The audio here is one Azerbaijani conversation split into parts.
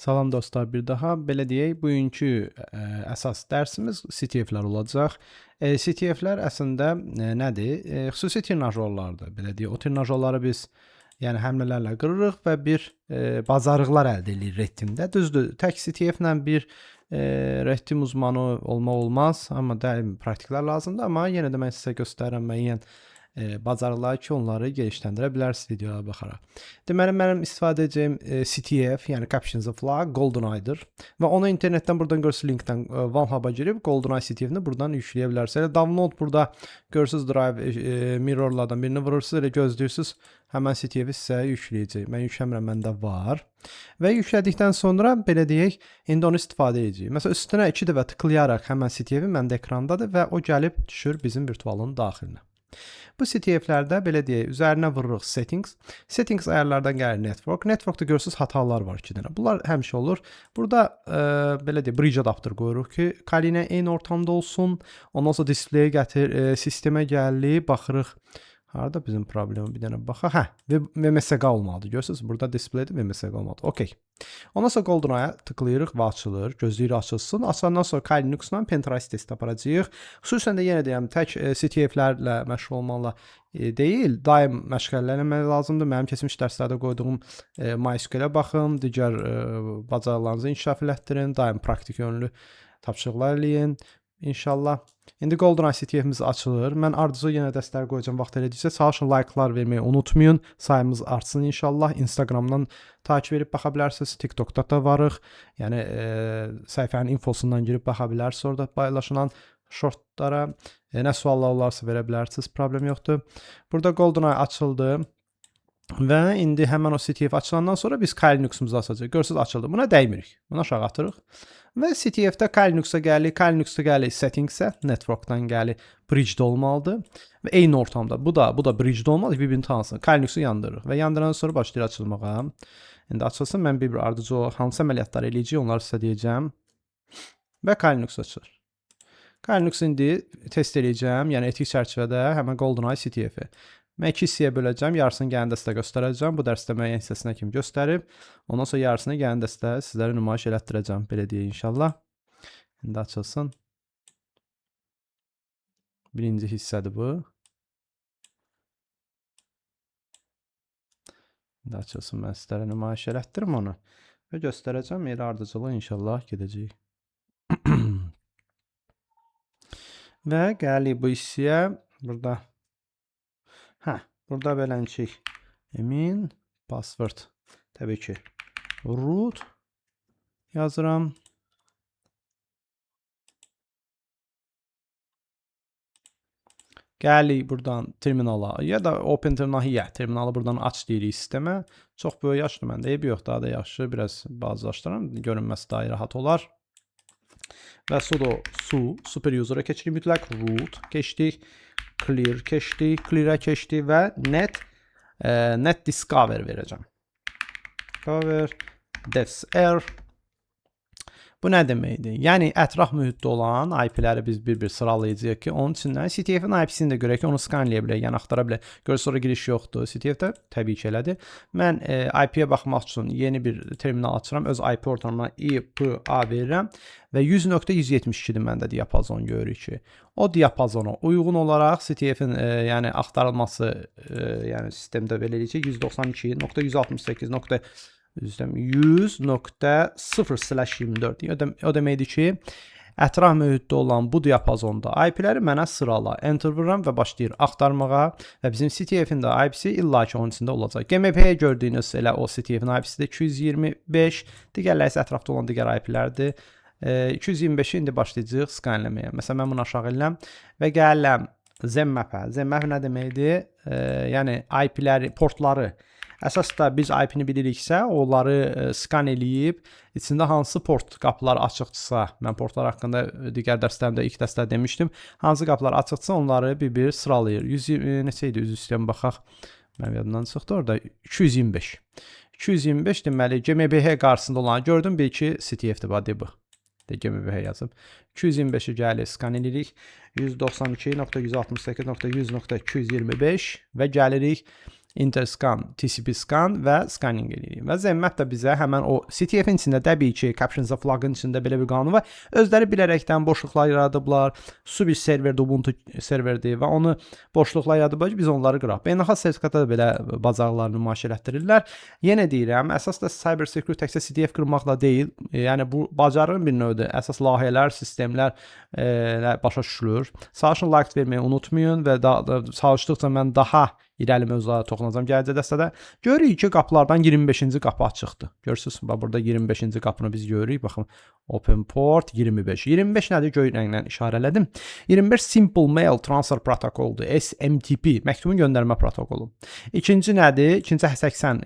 Salam dostlar, bir daha belə deyək, bugünkü əsas dərsimiz CTF-lər olacaq. CTF-lər əslində nədir? Xüsusi trenajyorlardır. Belə deyək, o trenajyorları biz yəni həmlələrlə qırırıq və bir bacarıqlar əldə edirik rettimdə. Düzdür, tək CTF-lə bir rettim uzmanı olmaq olmaz, amma daim praktiklər lazımdır. Amma yenə də mən sizə göstərirəm müəyyən bacarıqları ki, onları gelişdirə bilərsiniz videolara baxaraq. Deməli, mənim istifadə edəcəyim CTF, yəni Captions of Flag, GoldenEye-dır. Və onu internetdən buradan görürsünüz linkdən OneHub-a girib GoldenEye CTF-ni buradan yükləyə bilərsiniz. Elə download burada görürsünüz drive mirrorlardan birini vurursunuz, elə gözləyirsiniz, həmən CTF-i sizə yükləyəcək. Mən yükləmirəm, məndə var. Və yüklədikdən sonra belə deyək, indi onu istifadə edəcəyik. Məsələn, üstünə 2 dəfə tıklayaraq həmən CTF-i məndə ekrandadır və o gəlib düşür bizim virtualın daxilinə. Bu CTF-lərdə belə deyək, üzərinə vururuq settings. Settings ayarlardan gəlir network. Networkda görürsüz hatalar var 2 dənə. Bunlar həmişə olur. Burada belə deyək, bridge adapter qoyuruq ki, kalinə eyni ortamda olsun. Ondan sonra display gətir, sistemə gəlirik, baxırıq. Harada bizim problemi bir dənə baxaq. Hə, VMSG olmalıdır. Görürsüz, burada displaydə VMSG olmalıdır. Okay. Ondan sonra GoldenEye tıklayırıq və açılır. Gözləyirik açılsın. Açılandan sonra Kali Linux-la Pentrace test aparacağıq. Xüsusən də yenə deyəm, tək CTF-lərlə məşğul olmaqla deyil, daim məşğələlər eləmək lazımdır. Mənim keçmiş dərslərdə qoyduğum MySQL-ə baxın, digər bacarıqlarınızı inkişaf elətdirin, daim praktik yönlü tapşırıqlar eləyin. İnşallah. İndi GoldenEye CTF-imiz açılır. Mən ardıcıl yenə dəstələr qoyacağım vaxt elədikcə. Çalışın like'lar verməyi unutmayın. Sayımız artsın inşallah. Instagramdan takip edib baxa bilərsiniz. TikTokda da varıq. Yəni səhifənin infosundan girib baxa bilərsiniz. Orada paylaşılan shortlara nə suallar olarsa verə bilərsiniz. Problem yoxdur. Burada GoldenEye açıldı. Və indi həmən o CTF açılandan sonra biz Kali Linux-umuzu açacağıq. Görürsünüz, açıldı. Buna dəymirik. Buna aşağı atırıq. Və CTF-də Kali Linux-a gəlir. Kali Linux-a gəlir settings-ə, network-dan gəlir, bridge-də olmalıdır. Və eyni ortamda. Bu da bridge-də olmalı, bir-birini tanısın. Kali Linux-u yandırırıq və yandırandan sonra başlayır açılmağa. İndi açılsın, mən bir ardıcı o hansı əməliyyatları eləyəcək, onları sizə deyəcəm. Və Kali Linux açılır. Kali Linux indi test eləyəcəm, yəni etik çərçivədə həmən GoldenEye CTF-i. Mən 2 hissəyə böləcəm, yarısını gələn dəstə göstərəcəm. Bu dərsdə müəyyən hissəsinə kimi göstərib, ondan sonra yarısını gələn dəstə sizlərə nümayiş elətdirəcəm. Belə deyək inşallah. İndi açılsın. Birinci hissədir bu. İndi açılsın, mən sizlərə nümayiş elətdirim onu. Və göstərəcəm, elə ardıcılığı inşallah gedəcək. Və gəlirik bu hissəyə. Burada beləncik emin, password, təbii ki, root yazıram. Gəlirik buradan terminala, ya da open terminalı buradan aç deyirik sistemə. Çox böyük yaşdır məndə, eybi yox, daha da yaxşı, biraz bazılaşdıram, görünməsi daha rahat olar. Və sudo super user'a keçirik mütləq, root keçdik. Clear keçdik, clear'a keçdik və net discover verəcəm. Discover devs-r. Bu nə deməkdir? Yəni, ətraf mühitdə olan IP-ləri biz bir-bir sıralayacağıq ki, onun içindən CTF-in IP-sini də görək ki, onu skanləyə bilək, yəni axtara bilək. Görürüz, sonra giriş yoxdur. CTF-də təbii ki, elədir. Mən IP-yə baxmaq üçün yeni bir terminal açıram. Öz IP ortamına IPA verirəm və 100.172-dir məndə diapazon görürük ki. O diapazona uyğun olaraq CTF-in yəni axtarılması yəni sistemdə belə eləyəcək 192.168. 100.0/24. O deməkdir ki, ətraf mühitdə olan bu diapazonda IP-ləri mənə sırala. Enter vururam və başlayır axtarmağa və bizim CTF-in də IP-si illa ki onun içində olacaq. GMP-yə gördüyünüz elə o CTF-in IP-si də 225, digərləri isə ətrafda olan digər IP-lərdir. 225-i indi başlayacağıq skanləməyə. Məsələn, mən bunu aşağı eləm və gələm ZMAP-ə. ZMAP nə deməkdir? Yəni IP-ləri, portları. Əsas da biz IP-ni biliriksə, onları skan eləyib, içində hansı port qapılar açıqdırsa, mən portlar haqqında digər dərslərimdə, ilk dərslər demişdim, hansı qapılar açıqdırsa, onları bir-bir sıralayır. Neçə idi, üzr istəyirəm, baxaq, mənim yadımdan çıxdı orada, 225. 225 deməli, GmbH qarşısında olanı gördüm, bir iki CTF-dir, bax, bu. GmbH yazıb. 225-i gəlir, skan edirik. 192.168.100.225 və gəlirik interscan, TCP scan və scanning edirik. Və Zemmap da bizə həmən o CTF-in içində təbii ki, captions of flag-ın içində belə bir qanun var. Özləri bilərəkdən boşluqlar yaradıblar. Su bir serverdir, Ubuntu serverdir və onu boşluqla yaradıblar ki, biz onları qıraq. Beynəlxalq sertifikatda da belə bacarıqlarını nümayiş etdirirlər. Yenə deyirəm, əsas da cyber security təkcə CTF qırmaqla deyil. Yəni bu bacarığın bir növüdür. Əsas layihələr, sistemlər başa düşülür. Sağolun like verməyi unutmayın və çalışdıqca mən daha irəli mövzulara toxunacağam gələcək dəstədə. Görürük ki, qapılardan 25-ci qapı açıqdır. Görürsünüz, burada 25-ci qapını biz görürük. Baxın, Open Port 25. 25 nədir? Göy rənglə işarələdim. 25 Simple Mail Transfer Protokoldur. SMTP, məktubun göndərmə protokolu. İkinci nədir? İkinci 80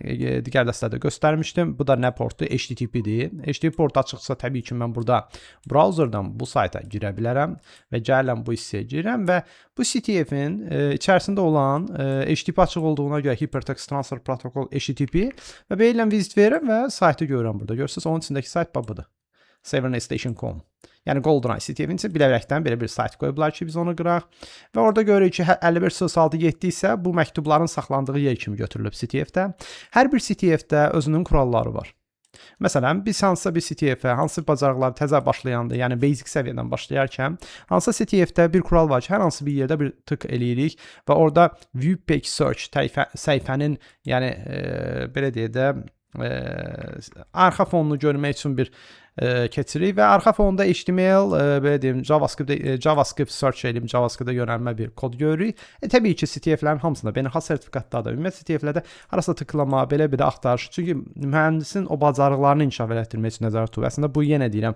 digər dəstədə göstərmişdim. Bu da nə portdur? HTTP-dir. HTTP port açıqsa təbii ki, mən burada browserdan bu sayta girə bilərəm və gəlirəm bu hissəyə girirəm və bu CTF-in içərisində olan HTTP açıq olduğuna görə Hypertext Transfer Protocol HTTP və belə vizit verirəm və saytı görürəm burada. Görürsünüz, onun içindəki sayt budur. Severnetstation.com. Yəni GoldenEye CTF-in üçün bilərəkdən belə bir sayt qoyublar ki, biz onu qıraq. Və orada görürük ki, 51.6.7 isə bu məktubların saxlandığı yer kimi götürülüb CTF-də. Hər bir CTF-də özünün kuralları var. Məsələn, biz hansısa bir CTF-ə, hansı bacarıqlar təzə başlayanda, yəni basic səviyyədən başlayarkən, hansısa CTF-də bir kural var ki, hər hansı bir yerdə bir tık eləyirik və orada view page search səhifənin, yəni belə deyək də, arxa fonunu görmək üçün bir keçirik və arxa fonda HTML, belə deyim, JavaScript search edib, JavaScript-də yönəlmə bir kod görürük. Təbii ki, CTF-lərin hamısında, beynəlxalq sertifikatlarda, ümumiyyətlə CTF-lərdə harasa tıklama, belə bir də axtarış. Çünki mühəndisin o bacarıqlarını inkişaf etdirmək üçün nəzərdə tutulur. Əslində bu yenə deyirəm,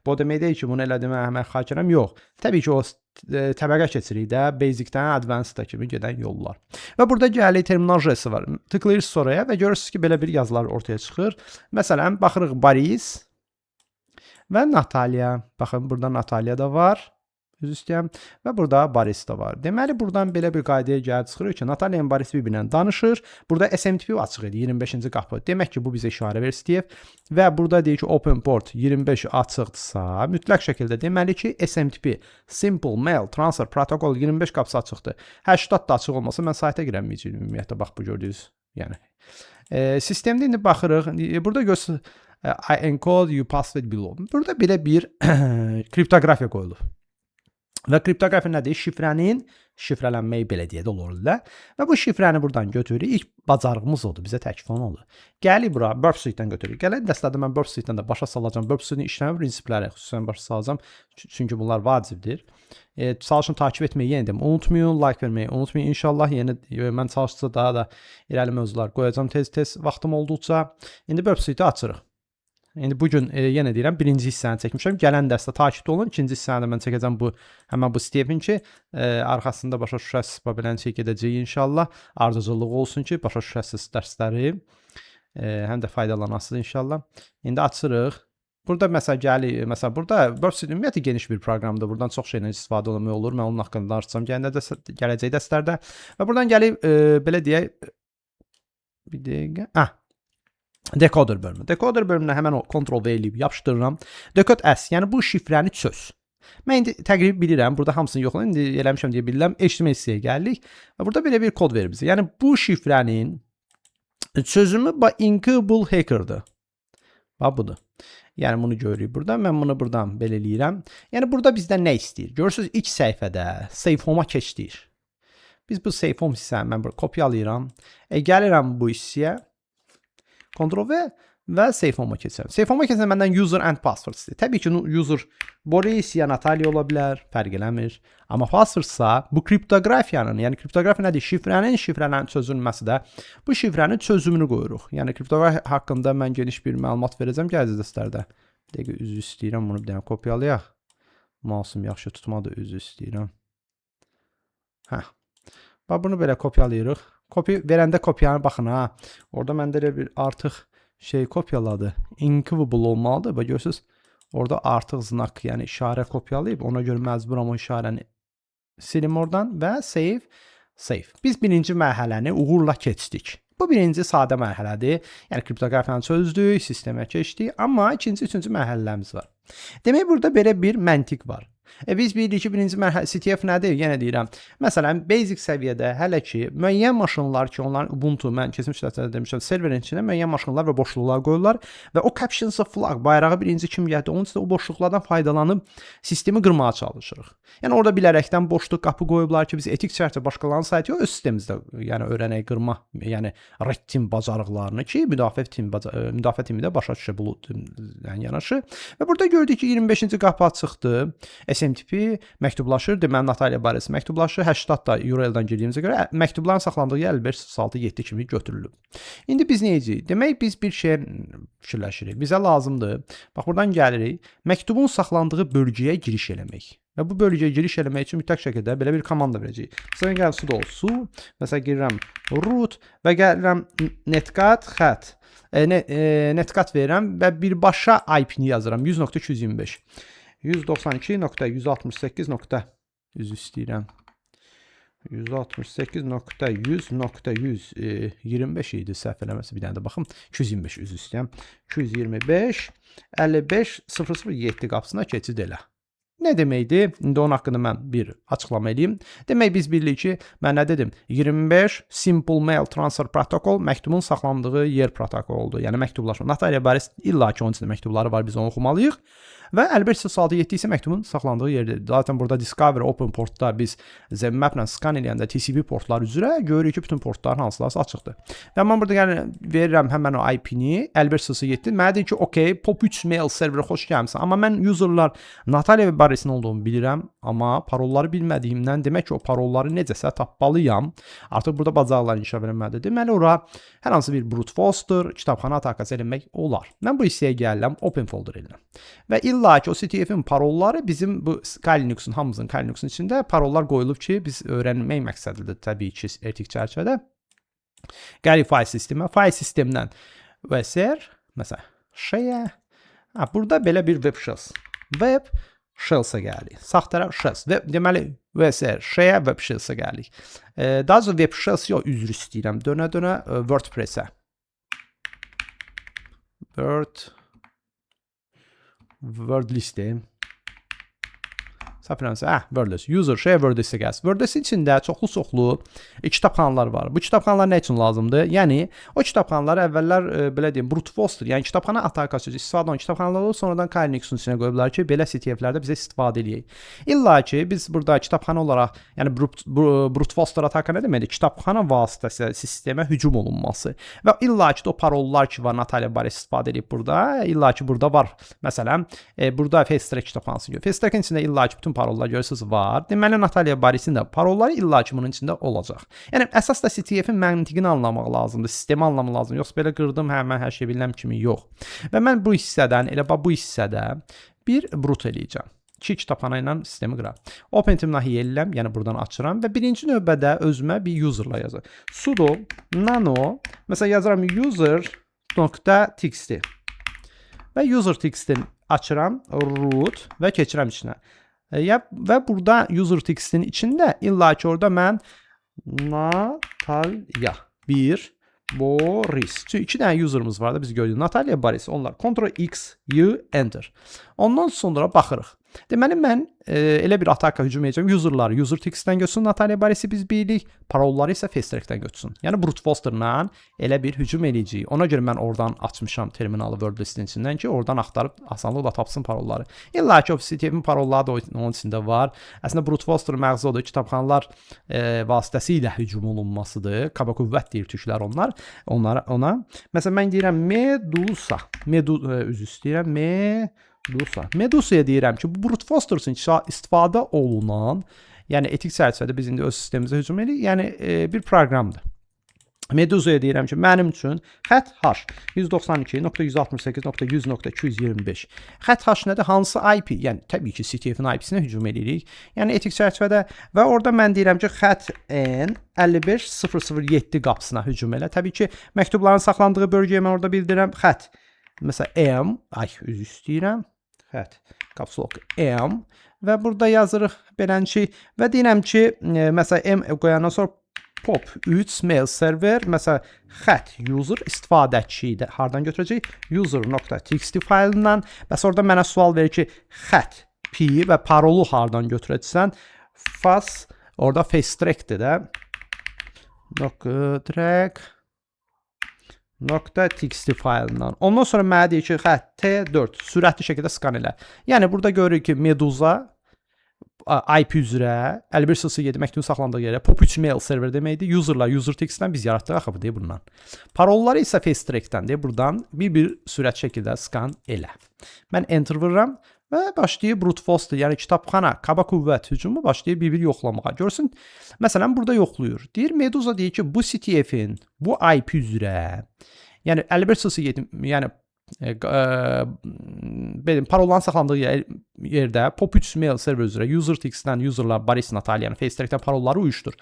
bu demək deyil ki, bunu elədim, mən xahiş edirəm, yox. Təbii ki, o təbəqə keçirik də, basic-dən advanced-da kimi gedən yollar. Və burada gəlir terminologiyası var. Tıklayırsınız oraya və görürsünüz ki, belə bir yazılar ortaya çıxır. Məsələn, baxırıq Boris və Natalya. Baxın, burada Natalya da var. Üzr istəyirəm. Və burada Boris da var. Deməli, buradan belə bir qaydaya gəlib çıxırıq ki, Natalya ilə Boris bir-birinə danışır. Burada SMTP açıq idi, 25-ci qapı. Demək ki, bu bizə işarə verir CTF. Və burada deyir ki, Open Port 25 açıqdırsa, mütləq şəkildə deməli ki, SMTP, Simple Mail Transfer Protocol 25 qapısı açıqdır. 80 da açıq olmasa, mən sayta girəməyəcəyim ümumiyyətlə, bax, bu gördüyünüz. Yəni, sistemdə indi baxırıq. Burada göstərir, I encode you password below. Burada belə bir kriptoqrafiya qoyulub. Və kriptoqrafiya nədir? Şifrənin şifrələnməyi belə deyə də olur da. Və bu şifrəni buradan götürürük. İlk bacarığımız odur, bizə təklif olur. Gəlir bura Burp Suite-dən götürürük. Gələn dəstədə mən Burp Suite-dən də başa salacağam. Burp Suite-in işləmə prinsipləri xüsusən başa salacağam. Çünki bunlar vacibdir. Çalışın takip etməyi yenə deyim. Unutmayın, like verməyi unutmayın. İnşallah yenə mən çalışdıqca daha da irəli mövzular qoyacağam tez-tez vaxtım olduqca. İndi Burp Suite-i açırıq. İndi bugün yenə deyirəm, birinci hissəni çəkmişəm. Gələn dərsdə takibdə olun. İkinci hissəni də mən çəkəcəm həmən bu CTF-in ki, arxasında başa düşəsiz bilən şey gedəcək inşallah. Ardıcıllıq olsun ki, başa düşəsiz dərsləri. Həm də faydalanasınız inşallah. İndi açırıq. Burada məsəl gəlir, məsəl burada Burp Suite ümumiyyətlə geniş bir proqramdır. Buradan çox şeylə istifadə olmaq olur. Mən onun haqqında danışacağam gələcək dərslərdə. Və buradan gəlib belə deyək, bir dəqiqə. Decoder bölümü. Decoder bölümünə həmən o Ctrl-V eləyib yapışdırıram. Decode S, yəni bu şifrəni çöz. Mən indi təqrib bilirəm, burada hamısını yoxlayın, indi eləmişəm deyə bilirəm. HTML hissəyə gəldik və burada belə bir kod verir bizə. Yəni bu şifrənin çözümü inkable hacker'dır. Bax budur. Yəni bunu görürük burada. Mən bunu buradan belə eləyirəm. Yəni burada bizdən nə istəyir? Görürsünüz, ilk səhifədə Save Home-a keçdik. Biz bu Save Home hissəni mən burada kopyalayıram. Gəlirəm bu hissəyə. Ctrl-V və Save Home-a keçirəm. Save Home-a keçirəm, məndən user and password istəyir. Təbii ki, user Boris ya Natalya ola bilər, fərq eləmir. Amma passwordsa bu kriptoqrafiyanın, yəni kriptoqrafiya nədir? Şifrənin çözülməsi də bu şifrənin çözümünü qoyuruq. Yəni kriptoqrafiya haqqında mən geniş bir məlumat verəcəm gələcək dərslərdə. Bir dəqiqə üzr istəyirəm, bunu bir dənə kopyalayaq. Mouse'um yaxşı tutmadı, üzr istəyirəm. Bax, bunu belə kopyalayırıq. Verəndə kopyanı baxın ha. Orada məndə elə bir artıq şey kopyaladı. Inkable olmalıdır. Bax, görürsünüz, orada artıq znak, yəni işarə kopyalayıb. Ona görə məcburam o işarəni silim oradan və save. Biz birinci mərhələni uğurla keçdik. Bu birinci sadə mərhələdir. Yəni kriptoqrafiyanı çözdük, sistemə keçdik. Amma ikinci, üçüncü mərhələlərimiz var. Demək, burada belə bir məntiq var. Biz bilirik ki, birinci mərhələ CTF nədir? Yenə deyirəm. Məsələn, basic səviyyədə hələ ki, müəyyən maşınlar ki, onların Ubuntu, mən keçmiş dərslərdə demişəm, serverin içində müəyyən maşınlar və boşluqlar qoyurlar və o captions of flag bayrağı birinci kimliyyətdə, onun üçün o boşluqlardan faydalanıb sistemi qırmağa çalışırıq. Yəni orada bilərəkdən boşluq qapı qoyublar ki, biz etik çərçivə başqalarının saytı öz sistemimizdə, yəni öyrənək qırma, yəni red team bacarıqlarını ki, müdafiə timi də başa düşə bu yanaşı. Və burada gördük ki, 25-ci qapı açıqdır. SMTP məktublaşır. Deməli, Natalya barəsi məktublaşır. 80 da URL-dan girdiyimizə görə məktubların saxlandığı yer 55.6.7 kimi götürülüb. İndi biz nə edəcəyik? Demək, biz bir şey fikirləşirik. Bizə lazımdır. Bax, buradan gəlirik. Məktubun saxlandığı bölgəyə giriş eləmək. Və bu bölgəyə giriş eləmək üçün mütləq şəkildə belə bir komanda verəcəyik. Sonra gəlirəm sudo su. Məsələn, girirəm root və gəlirəm netcat xət. Netcat verirəm və birbaşa IP-ni yazıram. 100.225. 192.168. Üzr istəyirəm. 168.100.125 idi səhv eləməsə, bir dənə də baxım. 225 üzr istəyirəm. 225 55.007 qapısına keçid elə. Nə deməkdir? İndi onun haqqında mən bir açıqlama edeyim. Demək, biz bilirik ki, mən nə dedim? 25 Simple Mail Transfer Protocol məktubun saxlandığı yer protokoludur. Yəni məktublaşma. Natalya barəsi illa ki, onun içində məktubları var, biz onu oxumalıyıq. Və 55.6.7 isə məktubun saxlandığı yerdir. Zaten burada Discover Open Portda biz ZMAP-lə skan eləyəndə TCP portlar üzrə görürük ki, bütün portların hansılarsa açıqdır. Və mən burada verirəm həmən o IP-ni 55.7. Mənə deyir ki, okey, POP3 mail serverə xoş gəlmişsən. Amma mən userlar Natalya barəsində olduğumu bilirəm, amma parolları bilmədiyimdən demək ki, o parolları necəsə tapmalıyam. Artıq burada bacarıqlar inşa verməlidir. Deməli, ora hər hansı bir brute force'dur, kitabxana atakası eləmək olar. Mən bu hissəyə gəlirəm, open folder edirəm. Və illa ki, o CTF-in parolları bizim bu Kali Linux'un, hamımızın Kali Linux'un içində parollar qoyulub ki, biz öyrənmək məqsədidir təbii ki, etik çərçivədə. Gəlir file sistemə. File sistemdən VSR, məsələn, şeyə, burada belə bir web shells. Web shells-a gəlir. Sağ tərəf shells. Deməli, VSR, şeyə web shells-a gəlir. Daha sonra web shells yox, üzr istəyirəm. Dönə-dönə WordPress-ə. Word listi. WordList. User şey WordList-ə gəlsin. WordList-in içində çoxlu kitabxanalar var. Bu kitabxanalar nə üçün lazımdır? Yəni, o kitabxanalar əvvəllər, belə deyim, brute force'dur. Yəni, kitabxana atakası istifadə olunan kitabxanalar olur, sonradan Kali Linux'un içinə qoyublar ki, belə CTF-lərdə bizə istifadə edəyik. İlla ki, biz burada kitabxana olaraq, yəni brute force'lar ataka nə deməkdir? Kitabxana vasitəsilə sistemə hücum olunması. Və illa ki, o parollar ki var, Natalya barəsi istifadə edib burada, illa ki, burada var. Məsələn, burada Fasttrack kitabxanası görür. Fasttrack'in içində illa ki, bütün parollar görürsünüz var. Deməli, Natalya barəsində parolları illa ki, bunun içində olacaq. Yəni, əsas da CTF-in məntiqini anlamaq lazımdır, sistemi anlamaq lazımdır. Yoxsa belə qırdım, mən hər şey biləm kimi yox. Və mən bu hissədən, elə bu hissədə bir brute eləyəcəm. 2 kitabxana ilə sistemi qıram. OpenTeam nahiyə eləyirəm, yəni buradan açıram və birinci növbədə özümə bir userla yazıram. Sudo nano, məsələn, yazıram user.txt və user.txt-in açıram, root və keçirəm içinə. Və burada user.txt-in içində illa ki, orada mən Natalya 1 Boris. Çünki 2 dənə user'ımız var da biz gördük. Natalya Boris. Onlar Ctrl-X, U, Enter. Ondan sonra baxırıq. Deməli, mən elə bir ataka hücum edəcəm. User'ları user.txt-dən götürsün, Natalya barəsi biz bilirik. Parolları isə Fasttrack-dən götürsün. Yəni, brute force'la elə bir hücum edəcəyik. Ona görə mən oradan açmışam terminalı WordList-in içindən ki, oradan axtarıb asanlıqla tapsın parolları. İlla ki, o CTF-in parolları da onun içində var. Əslində, brute force məğzi odur. Kitabxanalar vasitəsilə hücum olunmasıdır. Kaba qüvvət deyir türklər onlar. Ona. Məsələn, mən deyirəm Medusa. Üzr istəyirəm. Medusa'ya deyirəm ki, bu brute force üçün istifadə olunan, yəni etik çərçivədə biz indi öz sistemimizə hücum edirik, yəni bir proqramdır. Medusa'ya deyirəm ki, mənim üçün xətt hash 192.168.100.225. Xətt hash nədir? Hansı IP? Yəni, təbii ki, CTF-in IP-sinə hücum edirik. Yəni, etik çərçivədə və orada mən deyirəm ki, xətt N 55.007 qapısına hücum elə. Təbii ki, məktubların saxlandığı bölgəyə mən orada bildirirəm. Xətt, məsələn, üzr istəyirəm. Xətt, kapsulok M və burada yazırıq belənçi və deyirəm ki, məsələn, M qoyandan sonra POP3 mail server, məsələn, xətt user istifadəçidir. Hardan götürəcək? User.txt faylindən. Bəs orada mənə sual verir ki, xətt P və parolu hardan götürəcəksən? Fast orada fast track'dir də. Track.txt faylından. Ondan sonra mənə deyir ki, T4 sürətli şəkildə skan elə. Yəni burada görürük ki, Medusa IP üzrə 51.07 məktubun saxlandığı yerə POP3 mail server deməkdir. Userlar user.txt-dən biz yaratdıq axı bu deyə bundan. Parolları isə FaceTrack-dən deyə buradan bir sürət şəkildə skan elə. Mən enter vururam və başlayır brute force, yəni kitabxana, kaba qüvvət hücumu başlayır bir yoxlamağa. Görsün, məsələn burada yoxluyur. Deyir Medusa deyir ki, bu CTF-in bu IP üzrə, yəni 51.07, yəni parolanın saxlandığı yerdə POP3 mail server üzrə user.txt-dən userlar Boris Natalyanın FaceTrack-dən parolları uyuşdur.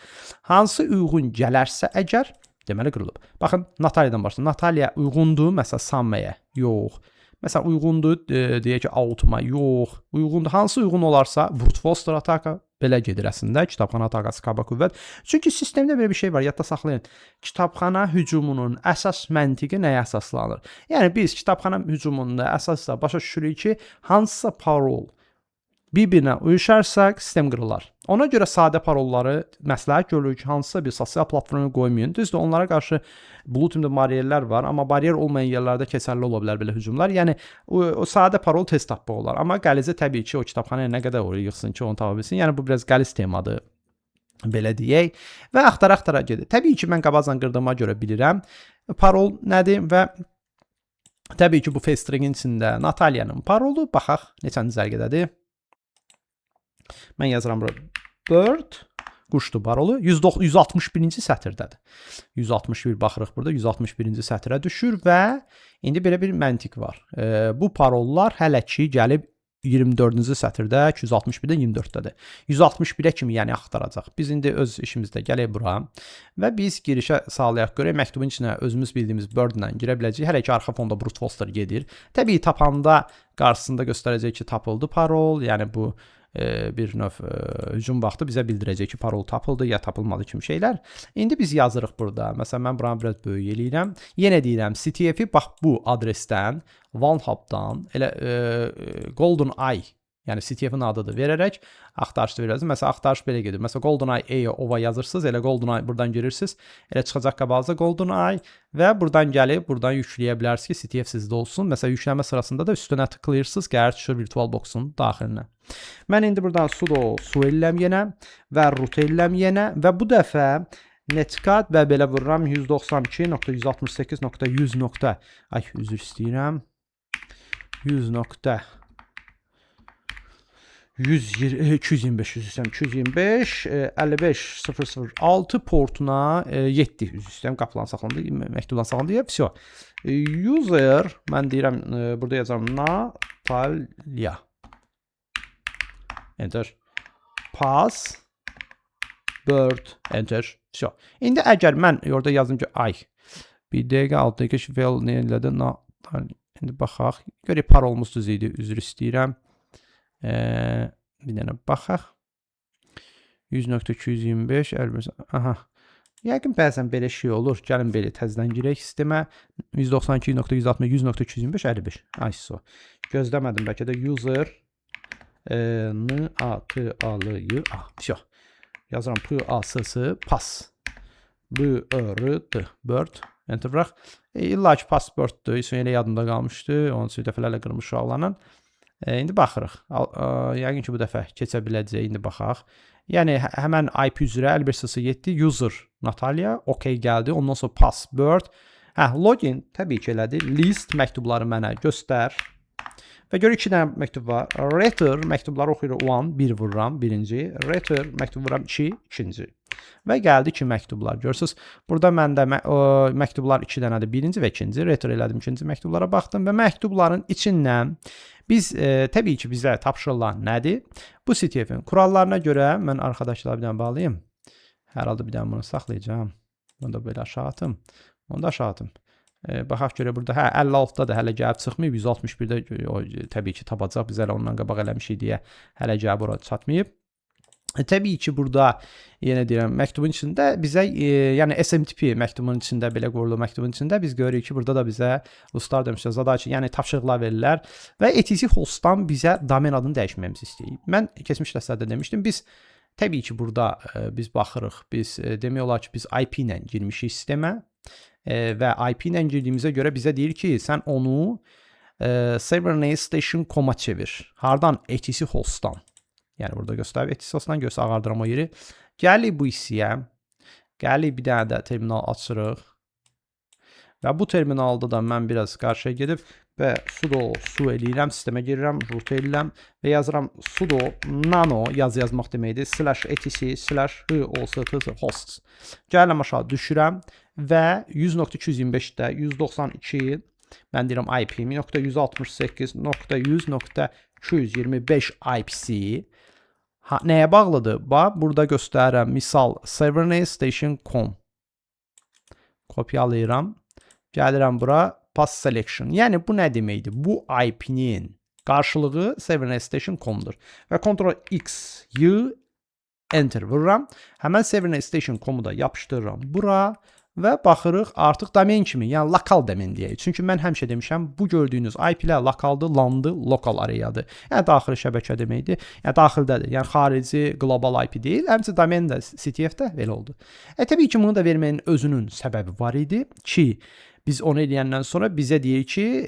Hansı uyğun gələrsə əgər, deməli qırılıb. Baxın, Natalyadan başlayın. Natalya uyğundur, məsələn, Samməyə, yox. Məsələn, uyğundur, deyək ki, Outuma, yox. Uyğundur, hansı uyğun olarsa, brute force ataka, belə gedir əslində, kitabxana atakası kaba qüvvət. Çünki sistemdə belə bir şey var, yadda saxlayın. Kitabxana hücumunun əsas məntiqi nəyə əsaslanır? Yəni, biz kitabxana hücumunda əsasla başa düşürük ki, hansısa parol bir-birinə uyuşarsa, sistem qırılar. Ona görə sadə parolları məsləhət görülür ki, hansısa bir sosial platforma qoymayın. Düzdür, onlara qarşı Bluetooth bariyerlər var, amma bariyer olmayan yerlərdə keçərli ola bilər belə hücumlar. Yəni, o sadə parol tez tapmaq olar. Amma qəlizi təbii ki, o kitabxanaya nə qədər oraya yıxsın ki, onu tapa bilsin. Yəni, bu biraz qəliz temadır, belə deyək. Və axtara gedir. Təbii ki, mən qabazdan qırdığıma görə bilirəm. Parol nədir və təbii ki, bu FaceTrack-in içində Natalyanın parolu. Baxaq, neçənci zərgədədir. Mən yazıram bura bird, quşdur parolu, 161-ci sətirdədir. 161 baxırıq burada, 161-ci sətirə düşür və indi belə bir məntiq var. Bu parollar hələ ki gəlib 24-cü sətirdə, 261-dən 24-dədir. 161-ə kimi yəni axtaracaq. Biz indi öz işimizdə gələk bura və biz girişə sağlayaq görək, məktubun içinə özümüz bildiyimiz bird-lə girə biləcəyik. Hələ ki arxa fonda brute force gedir. Təbii tapanda qarşısında göstərəcək ki, tapıldı parol, yəni bu bir növ hücum vaxtı bizə bildirəcək ki, parol tapıldı ya tapılmadı kimi şeylər. İndi biz yazırıq burada. Məsələn, mən buranı biraz böyük eləyirəm. Yenə deyirəm, CTF-i bax bu adresdən, OneHub-dan, elə GoldenEye, yəni CTF-in adıdır verərək axtarış verirsiniz. Məsələn, axtarış belə gedir. Məsələn, GoldenEye ova yazırsınız, elə GoldenEye buradan girirsiniz. Elə çıxacaq qabağınıza GoldenEye və buradan gəlib, buradan yükləyə bilərsiniz ki, CTF sizdə olsun. Məsələn, yüklənmə sırasında da üstünə tıklayırsınız, gəlir düşür VirtualBox-un daxilinə. Mən indi buradan sudo su elləm yenə və root elləm yenə və bu dəfə netcat və belə vururam 192.168.100. Ay, üzr istəyirəm. 225 55.006 portuna 7 üzr qapılan saxlandı, məktubdan saxlandı. Vəsə. User, mən deyirəm, burada yazıram Natalya. Enter. Pass. Bird. Enter. Vəsə. İndi əgər mən orada yazdım ki, ay, bir dəqiqə, alt dəqiqə şifrəl nə elədi? İndi baxaq. Görək parolumuz düz idi, üzr istəyirəm. Bir dənə baxaq. 100.225 aha. Yəqin bəzən belə şey olur. Gəlin belə təzədən girək sistemə. 192.160 100.225 55. Ay so. Gözləmədim bəlkə də user n-a-t-a-l-y a. Vəsə. Yazıram p-a-s-s pass. b-r-d bird. Enter bıraq. İlla ki passworddur. İsmi elə yadımda qalmışdı. Onun üçün dəfələrlə qırmış uşaqlarla. İndi baxırıq. Yəqin ki, bu dəfə keçə biləcək. İndi baxaq. Yəni, həmən IP üzrə 5107 user Natalya. OK gəldi. Ondan sonra password. Login təbii ki, elədi. List məktubları mənə göstər. Və görə 2 dənə məktub var. Retur məktubları oxuyuruq. 1 vururam, birinci. Retur məktub vururam, 2, ikinci. Və gəldi 2 məktublar. Görürsünüz, burada məndə məktublar 2 dənədir. Birinci və ikinci. Retur elədim, ikinci məktublara baxdım və məktubların içindən biz, təbii ki, bizə tapşırılan nədir? Bu CTF-in kurallarına görə mən arkadaşlar bir dənə bağlayayım. Hər halda bir dənə bunu saxlayacağım. Bunu da belə aşağı atım. Onu da aşağı atım. Baxaq görə burada, 56-da da hələ gəlib çıxmayıb, 161-də təbii ki, tapacaq. Biz hələ ondan qabaq eləmişik deyə hələ gəlib orada çatmayıb. Təbii ki, burada yenə deyirəm, məktubun içində bizə, yəni SMTP məktubun içində, belə qoyulur məktubun içində biz görürük ki, burada da bizə ruslar demişlər, zadача, yəni tapşırıqlar verirlər və etc hostdan bizə domen adını dəyişməyimizi istəyir. Mən keçmiş dərslərdə demişdim, biz təbii ki, burada biz baxırıq, biz demək olar ki, biz IP ilə girmişik sistemə və IP ilə girdiyimizə görə bizə deyir ki, sən onu server name station.com-a çevir. Hardan? etc hostdan. Yəni burada göstərib etisosdan göstər ağardıram o yeri. Gəlirik bu hissəyə. Gəlirik bir dənə də terminal açırıq. Və bu terminalda da mən biraz qarşıya gedib və sudo su eləyirəm, sistemə girirəm, root eləyirəm və yazıram sudo nano yazmaq deməkdir. /etc/hosts. Gəlirəm aşağı düşürəm və 100.225-də 192 mən deyirəm IP-mi .168.100.225 IP-si nəyə bağlıdır? Bax, burada göstərirəm. Misal, servername.station.com kopyalayıram. Gəlirəm bura, pass selection. Yəni, bu nə deməkdir? Bu IP-nin qarşılığı servername.station.com-dur. Və Ctrl-X, Y, Enter vururam. Həmən servername.station.com-u da yapışdırıram bura. Və baxırıq artıq domen kimi, yəni lokal domen deyək. Çünki mən həmişə demişəm, bu gördüyünüz IP-lər lokaldır, LAN-dır, lokal areadır. Yəni daxili şəbəkə deməkdir. Yəni daxildədir. Yəni xarici global IP deyil. Həmçinin domen də CTF-də belə oldu. Təbii ki, bunu da verməyin özünün səbəbi var idi ki, biz onu eləyəndən sonra bizə deyir ki,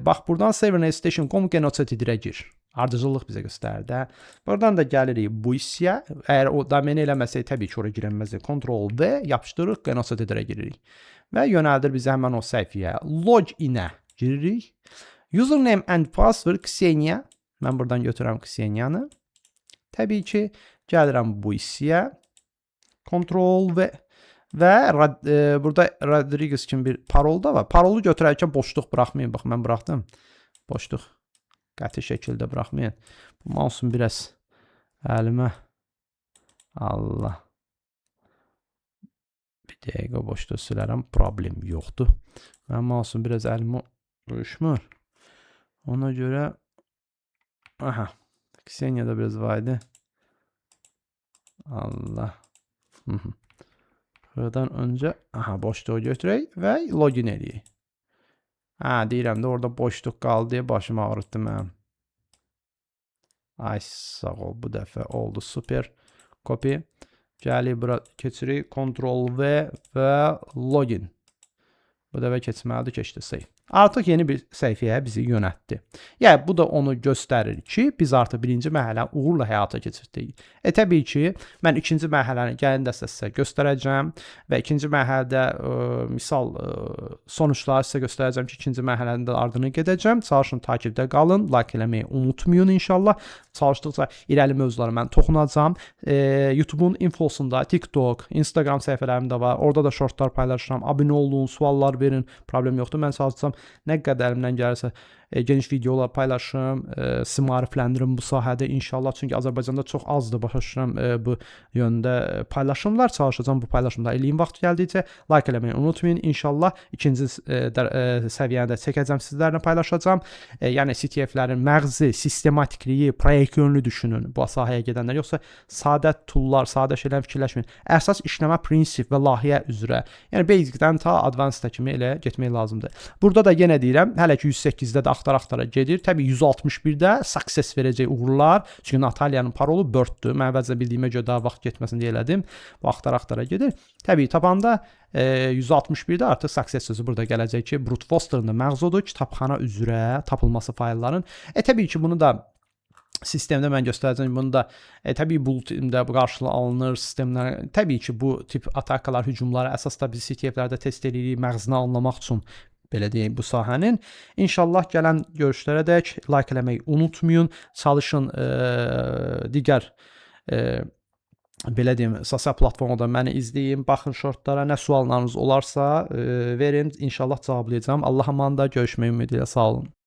bax buradan servername.station.com genocide-dirə gir. Ardıcıllıq bizə göstərir də. Buradan da gəlirik bu hissəyə. Əgər o domeni eləməsək, təbii ki, ora girənməzdir. Ctrl-V yapışdırırıq, genocide-dirə giririk. Və yönəldir bizə həmən o səhifəyə. Login-ə giririk. Username and password Ksenia. Mən buradan götürürəm Kseniyanı. Təbii ki, gəlirəm bu hissəyə. Ctrl-V. Və burada Rodriguez kimi bir parol da var. Parolu götürərkən boşluq buraxmayın. Bax, mən buraxdım. Boşluq. Qəti şəkildə buraxmayın. Bu mouse'un biraz əlimə. Allah. Bir dəqiqə boşluq silərəm. Problem yoxdur. Mən mouse'un biraz əlimə uyuşmur. Ona görə aha. Ksenia da biraz var idi. Allah. Buradan öncə aha, boşluğu götürək və login edəyik. Deyirəm də orada boşluq qaldı deyə başımı ağrıtdı mənim. Ay sağ ol, bu dəfə oldu, super. Copy. Gəlik bura keçirik. Ctrl-V və login. Bu dəfə keçməlidir, keçdi save. Artıq yeni bir səhifəyə bizi yönəltdi. Yəni, bu da onu göstərir ki, biz artıq birinci mərhələni uğurla həyata keçirdik. Təbii ki, mən ikinci mərhələni gəlin dəstə sizə göstərəcəm və ikinci mərhələdə misal sonuçları sizə göstərəcəm ki, ikinci mərhələnin də ardını gedəcəm. Çalışın, takibdə qalın, like eləməyi unutmayın inşallah. Çalışdıqca irəli mövzulara mən toxunacağam. YouTube-un infosunda TikTok, Instagram səhifələrim də var. Orada da shortlar paylaşıram. Abunə olun, suallar verin. Problem yoxdur. Mən çalışacağam nə qədər əlimdən gəlirsə geniş videolar paylaşım, sizi maarifləndirim bu sahədə inşallah. Çünki Azərbaycanda çox azdır, başa düşürəm bu yöndə paylaşımlar. Çalışacağam bu paylaşımda eləyim vaxt gəldikcə. Like eləməyi unutmayın. İnşallah ikinci səviyyədə çəkəcəm, sizlərlə paylaşacağım. Yəni CTF-lərin məğzi, sistematikliyi, proyekt yönlü düşünün bu sahəyə gedənlər. Yoxsa sadə toollar, sadə şeylər fikirləşməyin. Əsas işləmə prinsip və layihə üzrə. Yəni basic-dən ta advanced-a kimi elə getmək lazımdır. Burada da yenə deyirəm, hələ ki 108-də də axtara-axtara gedir. Təbii 161-də success verəcək uğurlar. Çünki Nataliyanın parolu Bird-dür. Mən əvvəlcə bildiyimə görə daha vaxt getməsin deyə elədim. Bu axtara-axtara gedir. Təbii tapanda 161-də artıq success sözü burada gələcək ki, brute force-ın da məğzudur, kitabxana üzrə tapılması faylların. Təbii ki, bunu da sistemdə mən göstərəcəm. Bunu da təbii bulletində qarşılığı alınır sistemlər. Təbii ki, bu tip atakalar, hücumları əsasda biz CTF-lərdə test edirik, məğzini anlamaq üçün. Belə deyək bu sahənin. İnşallah gələn görüşlərədək like eləməyi unutmayın. Çalışın digər belə deyim, sosial platformada məni izləyin, baxın shortlara, nə suallarınız olarsa verin. İnşallah cavablayacağam. Allah amanında görüşmək ümidi ilə sağ olun.